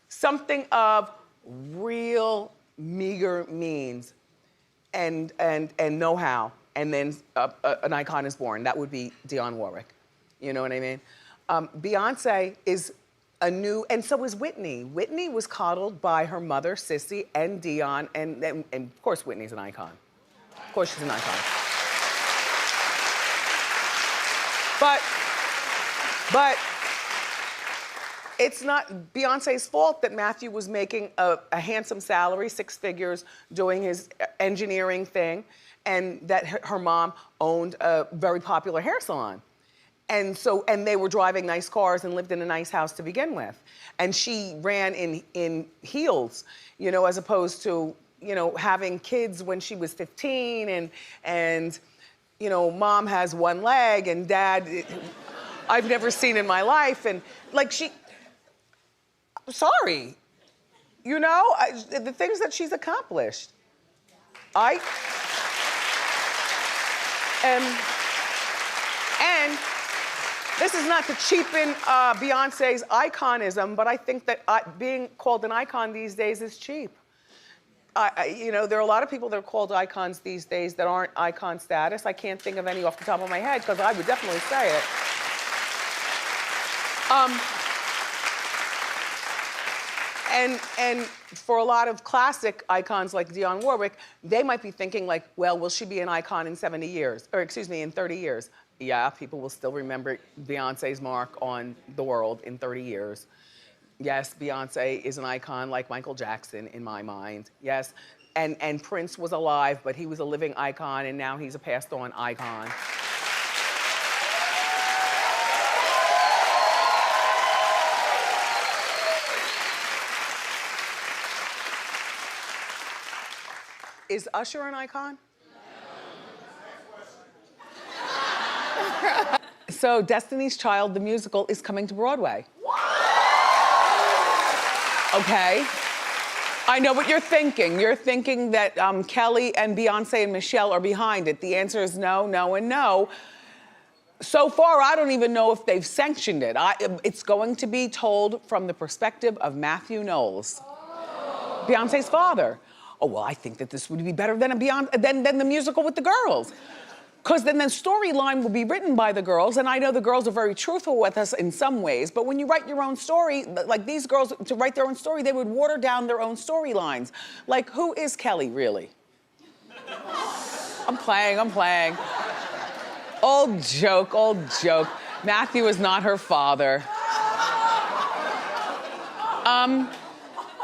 Something of real meager means and know-how, and then an icon is born. That would be Dionne Warwick. You know what I mean? Beyonce is a new, and so is Whitney. Whitney was coddled by her mother, Sissy, and Dionne, and of course Whitney's an icon. Of course she's an icon. But it's not Beyonce's fault that Matthew was making a handsome salary, 6 figures, doing his engineering thing, and that her mom owned a very popular hair salon. And they were driving nice cars and lived in a nice house to begin with. And she ran in heels, you know, as opposed to, you know, having kids when she was 15 and you know, mom has one leg and dad, I've never seen in my life. And like sorry, you know, the things that she's accomplished. And this is not to cheapen Beyonce's iconism, but I think that being called an icon these days is cheap. You know, there are a lot of people that are called icons these days that aren't icon status. I can't think of any off the top of my head because I would definitely say it. And for a lot of classic icons like Dionne Warwick, they might be thinking like, well, will she be an icon in 70 years? Or excuse me, in 30 years? Yeah, people will still remember Beyonce's mark on the world in 30 years. Yes, Beyonce is an icon like Michael Jackson in my mind. Yes, and Prince was alive, but he was a living icon, and now he's a passed on icon. Is Usher an icon? So Destiny's Child, the musical, is coming to Broadway. Okay. I know what you're thinking. You're thinking that Kelly and Beyonce and Michelle are behind it. The answer is no, no, and no. So far, I don't even know if they've sanctioned it. It's going to be told from the perspective of Matthew Knowles, Beyonce's father. Oh, well, I think that this would be better than the musical with the girls. Because then the storyline will be written by the girls, and I know the girls are very truthful with us in some ways, but when you write your own story, like these girls, to write their own story, they would water down their own storylines. Like, who is Kelly, really? I'm playing. Old joke. Matthew is not her father.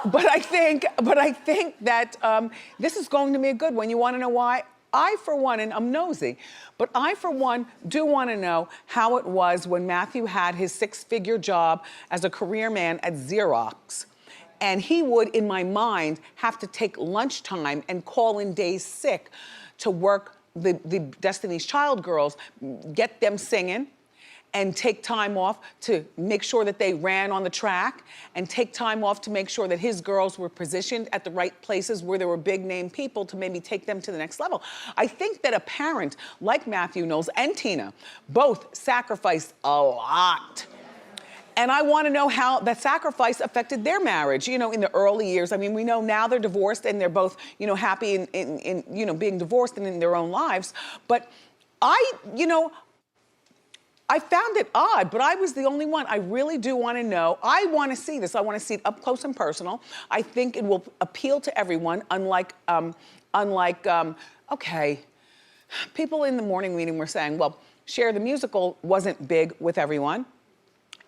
But I think that this is going to be a good one. You wanna know why? I, for one, and I'm nosy, but I, for one, do want to know how it was when Matthew had his six-figure job as a career man at Xerox. And he would, in my mind, have to take lunchtime and call in days sick to work the Destiny's Child girls, get them singing, and take time off to make sure that they ran on the track, and take time off to make sure that his girls were positioned at the right places where there were big name people to maybe take them to the next level. I think that a parent like Matthew Knowles and Tina both sacrificed a lot. And I want to know how that sacrifice affected their marriage, you know, in the early years. I mean, we know now they're divorced and they're both, you know, happy in you know, being divorced and in their own lives. But I found it odd, but I was the only one. I really do want to know. I want to see this. I want to see it up close and personal. I think it will appeal to everyone, unlike, okay, people in the morning meeting were saying, well, Cher the musical wasn't big with everyone.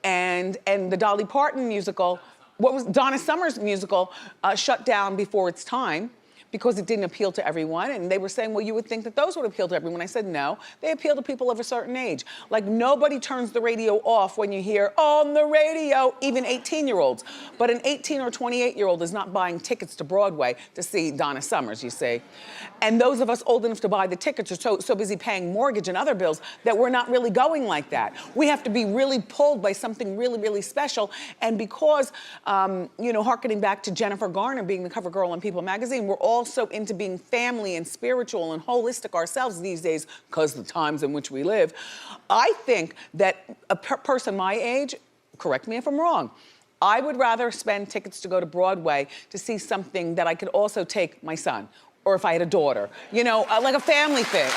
And the Dolly Parton musical, Donna Summer's musical, shut down before its time, because it didn't appeal to everyone. And they were saying, well, you would think that those would appeal to everyone. I said, no, they appeal to people of a certain age. Like, nobody turns the radio off when you hear, on the radio, even 18-year-olds. But an 18 or 28-year-old is not buying tickets to Broadway to see Donna Summers, you see. And those of us old enough to buy the tickets are so busy paying mortgage and other bills that we're not really going like that. We have to be really pulled by something really, really special. And because, you know, hearkening back to Jennifer Garner being the cover girl on People magazine, we're all so into being family and spiritual and holistic ourselves these days, because of the times in which we live. I think that a person my age, correct me if I'm wrong, I would rather spend tickets to go to Broadway to see something that I could also take my son, or if I had a daughter, you know, like a family thing.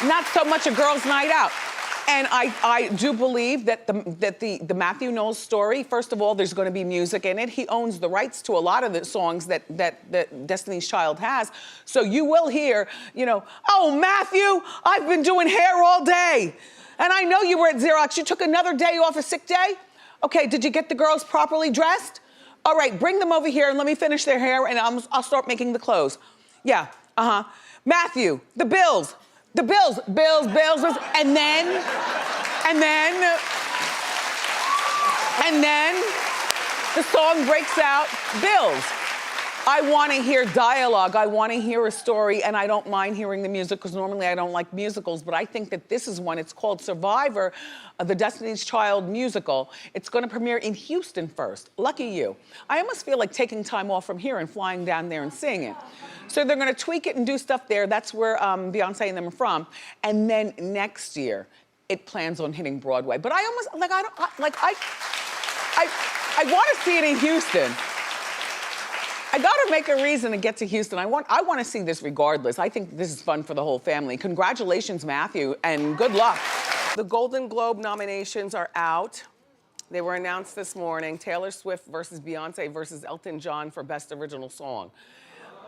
Not so much a girls' night out. And I do believe that the Matthew Knowles story, first of all, there's gonna be music in it. He owns the rights to a lot of the songs that Destiny's Child has. So you will hear, you know, oh, Matthew, I've been doing hair all day. And I know you were at Xerox. You took another day off, a sick day? Okay, did you get the girls properly dressed? All right, bring them over here and let me finish their hair, and I'll start making the clothes. Yeah, Matthew, the bills, bills, and then the song breaks out, bills. I want to hear dialogue, I want to hear a story, and I don't mind hearing the music, because normally I don't like musicals, but I think that this is one. It's called Survivor, the Destiny's Child musical. It's going to premiere in Houston first. Lucky you. I almost feel like taking time off from here and flying down there and seeing it. So they're going to tweak it and do stuff there. That's where Beyonce and them are from. And then next year, it plans on hitting Broadway. But I almost, I want to see it in Houston. I gotta make a reason to get to Houston. I want to see this regardless. I think this is fun for the whole family. Congratulations, Matthew, and good luck. The Golden Globe nominations are out. They were announced this morning. Taylor Swift versus Beyonce versus Elton John for Best Original Song.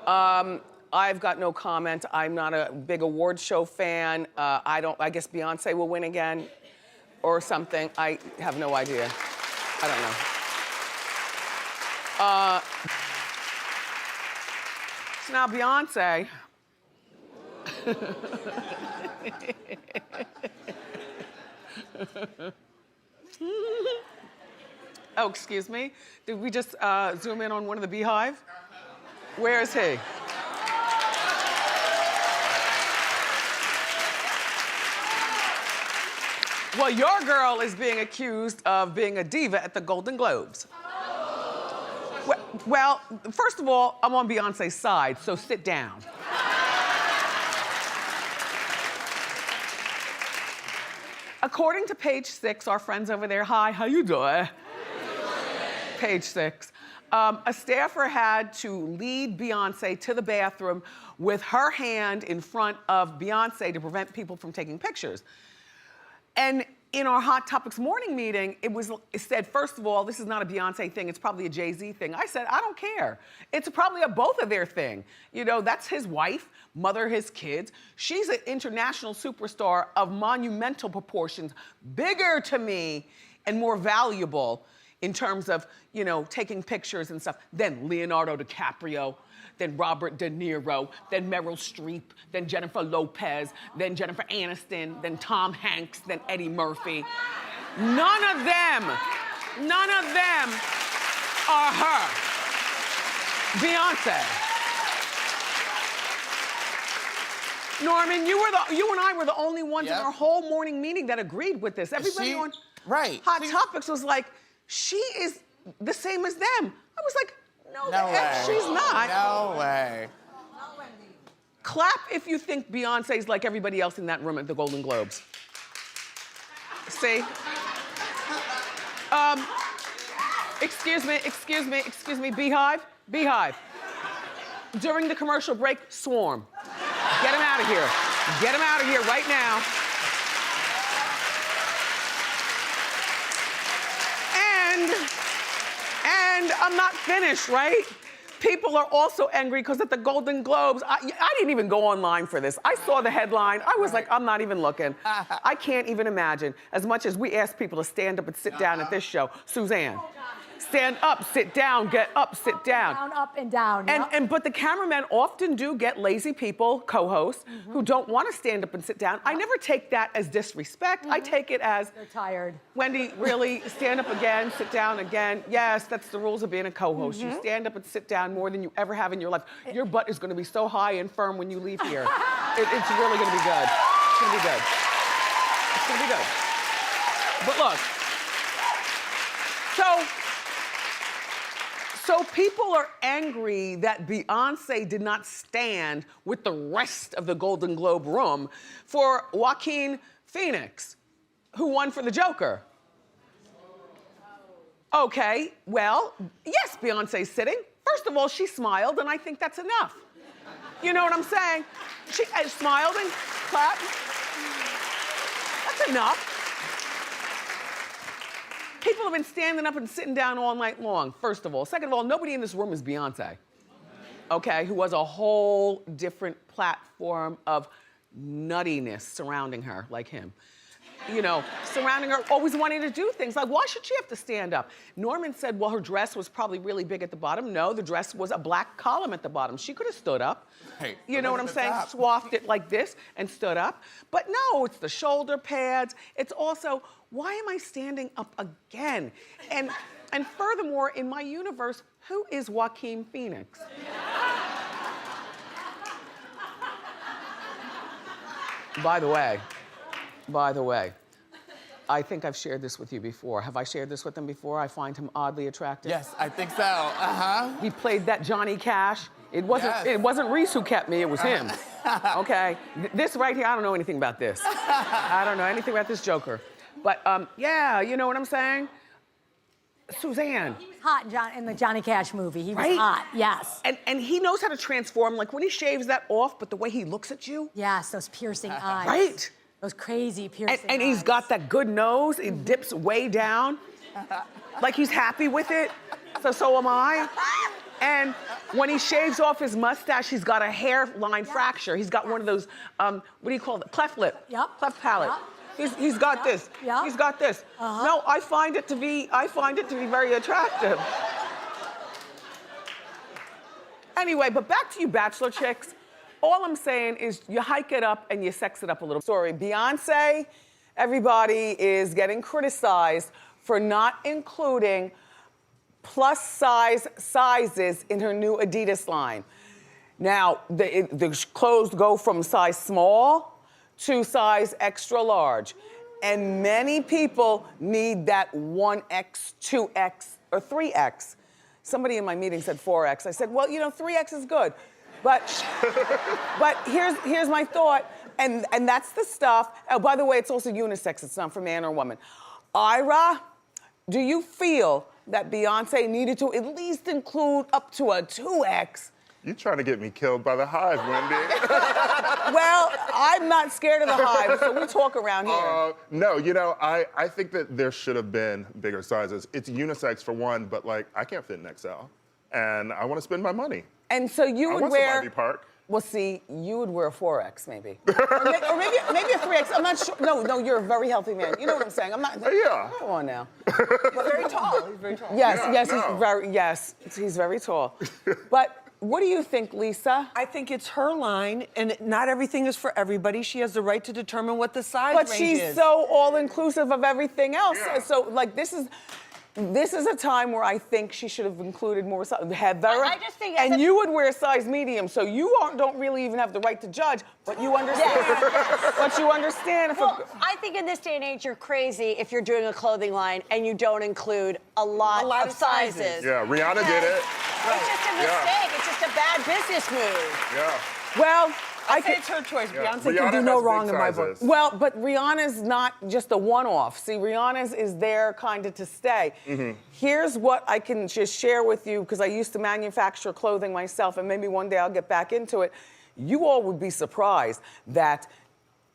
I've got no comment. I'm not a big award show fan. I guess Beyonce will win again. or something. I have no idea. I don't know. So now Beyonce. Oh, excuse me. Did we just zoom in on one of the Beehive? Where is he? Well, your girl is being accused of being a diva at the Golden Globes. Well, first of all, I'm on Beyonce's side, so sit down. According to Page 6, our friends over there, hi, how you doing? Page 6. A staffer had to lead Beyonce to the bathroom with her hand in front of Beyonce to prevent people from taking pictures. And in our Hot Topics morning meeting, it said, first of all, this is not a Beyonce thing, it's probably a Jay-Z thing. I said, I don't care. It's probably a both of their thing. You know, that's his wife, mother his kids. She's an international superstar of monumental proportions, bigger to me and more valuable in terms of, you know, taking pictures and stuff than Leonardo DiCaprio, then Robert De Niro, then Meryl Streep, then Jennifer Lopez, then Jennifer Aniston, then Tom Hanks, then Eddie Murphy. None of them are her. Beyonce. Norman, you and I were the only ones in our whole morning meeting that agreed with this. Everybody on Hot Topics was like, she is the same as them. I was like, no, the F she's not. No way. Clap if you think Beyonce's like everybody else in that room at the Golden Globes. See? Excuse me, Beehive. During the commercial break, swarm. Get him out of here. Get him out of here right now. And I'm not finished, right? People are also angry because at the Golden Globes, I didn't even go online for this. I saw the headline. I was like, I'm not even looking. I can't even imagine. As much as we ask people to stand up and sit down at this show, Suzanne, stand up, sit down, get up, sit down. Down, up, and down. But the cameramen often do get lazy people, co-hosts, who don't want to stand up and sit down. I never take that as disrespect. I take it as, they're tired. Wendy, really, stand up again, sit down again. Yes, that's the rules of being a co-host. You stand up and sit down more than you ever have in your life. Your butt is going to be so high and firm when you leave here. It's really going to be good. It's going to be good. It's going to be good. But look, so people are angry that Beyonce did not stand with the rest of the Golden Globe room for Joaquin Phoenix, who won for the Joker. Okay, well, yes, Beyonce's sitting. First of all, she smiled, and I think that's enough. You know what I'm saying? She smiled and clapped. That's enough. People have been standing up and sitting down all night long, first of all. Second of all, nobody in this room is Beyonce, okay, who has a whole different platform of nuttiness surrounding her, like him. You know, surrounding her, always wanting to do things. Like, why should she have to stand up? Norman said, well, her dress was probably really big at the bottom. No, the dress was a black column at the bottom. She could have stood up. Hey, you know what I'm saying? Swathed it like this and stood up. But no, it's the shoulder pads. It's also, why am I standing up again? And furthermore, in my universe, who is Joaquin Phoenix? By the way, I think I've shared this with you before. Have I shared this with him before? I find him oddly attractive. Yes, I think so. He played that Johnny Cash. It wasn't Reese who kept me, it was him. Okay? This right here, I don't know anything about this. I don't know anything about this Joker. But yeah, you know what I'm saying? Suzanne. He was hot in the Johnny Cash movie. He was hot, yes. And he knows how to transform, like when he shaves that off, but the way he looks at you. Yes, those piercing eyes. Right? Those crazy piercing eyes. And he's got that good nose. It dips way down. Like he's happy with it. So am I. And when he shaves off his mustache, he's got a hairline fracture. He's got one of those, what do you call it? Cleft lip. Yep. Cleft palate. Yep. He's got this. Yeah. He's got this. No, I find it to be very attractive. Anyway, but back to you bachelor chicks. All I'm saying is you hike it up and you sex it up a little. Sorry, Beyonce, everybody is getting criticized for not including plus size sizes in her new Adidas line. Now, the clothes go from size small to size extra large. And many people need that 1X, 2X, or 3X. Somebody in my meeting said 4X. I said, well, you know, 3X is good. But here's my thought, and that's the stuff. Oh, by the way, it's also unisex. It's not for man or woman. Ira, do you feel that Beyonce needed to at least include up to a 2X? You're trying to get me killed by the hive, Wendy. Well, I'm not scared of the hive, so we talk around here. No, you know, I think that there should have been bigger sizes. It's unisex for one, but like, I can't fit an XL. And I want to spend my money. And so you I would want wear... some Ivy Park. Well, see, you would wear a 4X maybe. or maybe a 3X. I'm not sure. No, you're a very healthy man. You know what I'm saying? I'm not... Yeah. Come on now. But very tall. He's very tall. Yes, he's very tall. But what do you think, Lisa? I think it's her line, and not everything is for everybody. She has the right to determine what the size But range she's is. so all-inclusive of everything else. Yeah. So, like, this is a time where I think she should have included more size. Heather, I just think and you would wear a size medium, so you don't really even have the right to judge, but you understand. But you understand if Well, I think in this day and age, you're crazy if you're doing a clothing line and you don't include a lot of of sizes. Yeah, Rihanna did it. It's just a mistake. It's just a bad business move. Yeah. well, I say it's her choice. Yeah. Beyonce can Rihanna do no has wrong big in my book. sizes. Well, but Rihanna's not just a one-off. See, Rihanna's is there kind of to stay. Here's what I can just share with you, because I used to manufacture clothing myself, and maybe one day I'll get back into it. You all would be surprised that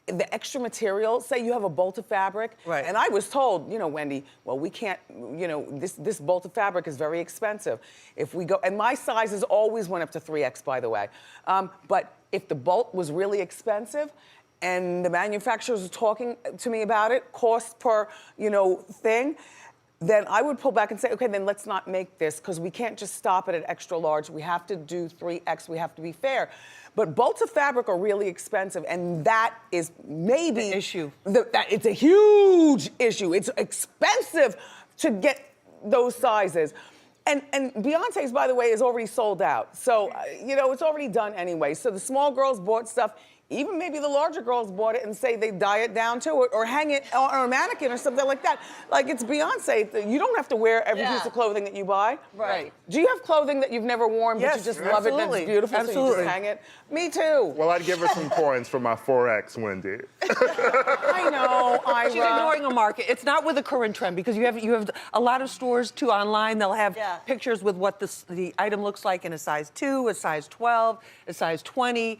the extra material, say you have a bolt of fabric, Right. and I was told, you know, Wendy, well, we can't, you know, this bolt of fabric is very expensive. If we go, and my sizes always went up to 3X, by the way. But if the bolt was really expensive and the manufacturers were talking to me about it, cost per, you know, thing, then I would pull back and say, okay, then let's not make this, because we can't just stop it at extra large. We have to do 3X, we have to be fair. But bolts of fabric are really expensive, and that is maybe... The issue. It's a huge issue. It's expensive to get those sizes. And Beyonce's, by the way, is already sold out. So, you know, it's already done anyway. So the small girls bought stuff. Even maybe the larger girls bought it and say they dye it down to it or hang it on a mannequin or something like that. Like, it's Beyonce. You don't have to wear every piece of clothing that you buy. Right. Do you have clothing that you've never worn, but you just love it and absolutely. it's beautiful, so you Absolutely. just hang it? Me too. Well, I'd give her some points for my 4X, Wendy. I know, Ira. She's ignoring a market. It's not with the current trend, because you have a lot of stores too online. They'll have pictures with what the item looks like in a size 2, a size 12, a size 20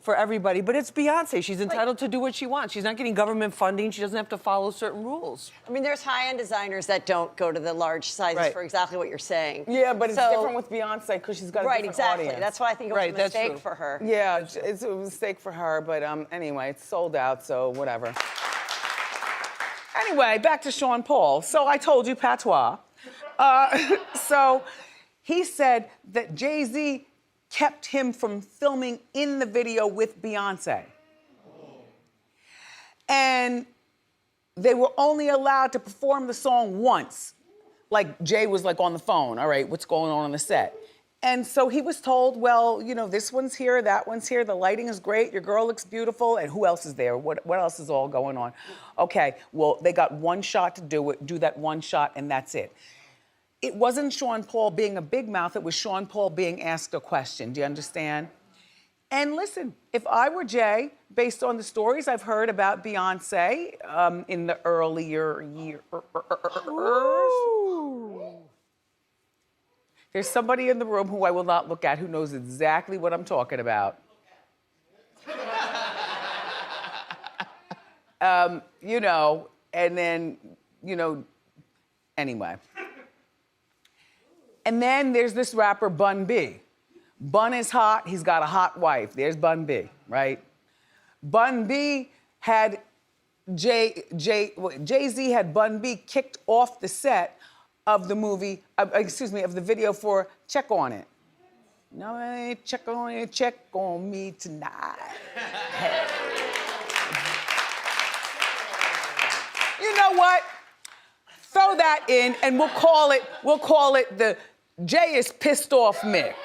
for everybody. But it's Beyonce. She's entitled to do what she wants. She's not getting government funding. She doesn't have to follow certain rules. I mean, there's high-end designers that don't go to the large sizes for exactly what you're saying. Yeah, but it's different with Beyonce because she's got a different exactly. audience. That's why I think it was a that's mistake true. for her. Yeah, it's a mistake for her, but anyway, it's sold out, so whatever. Anyway, back to Sean Paul. So I told you patois. So he said that Jay-Z kept him from filming in the video with Beyonce. And they were only allowed to perform the song once. Like, Jay was like on the phone, all right, what's going on the set? And so he was told, well, you know, this one's here, that one's here, the lighting is great, your girl looks beautiful, and who else is there? What else is all going on? Okay, well, they got one shot to do it, do that one shot, and that's it. It wasn't Sean Paul being a big mouth, it was Sean Paul being asked a question, do you understand? And listen, if I were Jay, based on the stories I've heard about Beyonce in the earlier years, there's somebody in the room who I will not look at who knows exactly what I'm talking about. You know, and then, you know, anyway. And then there's this rapper, Bun B. Bun is hot, he's got a hot wife. There's Bun B, right? Bun B had Jay-Z had Bun B kicked off the set of the movie, of the video for Check On It. No, check on me tonight. Hey. You know what? Throw that in and we'll call it the Jay is pissed off mix.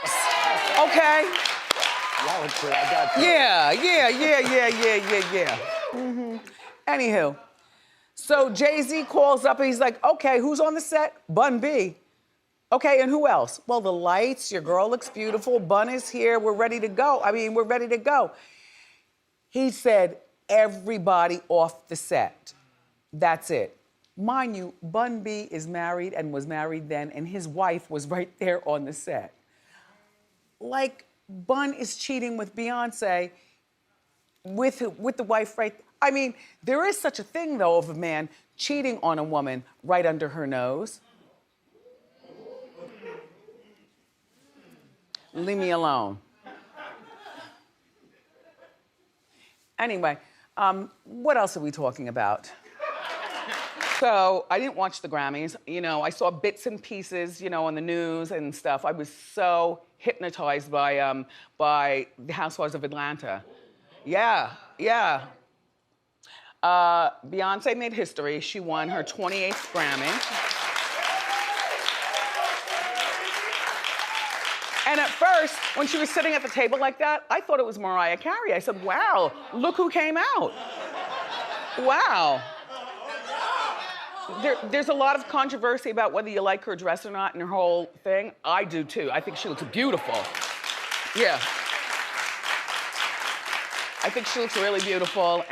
Okay? Yeah. Anywho, so Jay-Z calls up and he's like, okay, who's on the set? Bun B. Okay, and who else? Well, the lights, your girl looks beautiful, Bun is here, we're ready to go. We're ready to go. He said, everybody off the set. That's it. Mind you, Bun B is married and was married then, and his wife was right there on the set. Like, Bun is cheating with Beyonce, with the wife right. There is such a thing, though, of a man cheating on a woman right under her nose. Leave me alone. Anyway, what else are we talking about? So I didn't watch the Grammys. I saw bits and pieces, on the news and stuff. I was so hypnotized by the Housewives of Atlanta. Yeah. Beyonce made history. She won her 28th Grammy. And at first, when she was sitting at the table like that, I thought it was Mariah Carey. I said, wow, look who came out. Wow. There's a lot of controversy about whether you like her dress or not and her whole thing. I do too. I think she looks beautiful. Yeah. I think she looks really beautiful.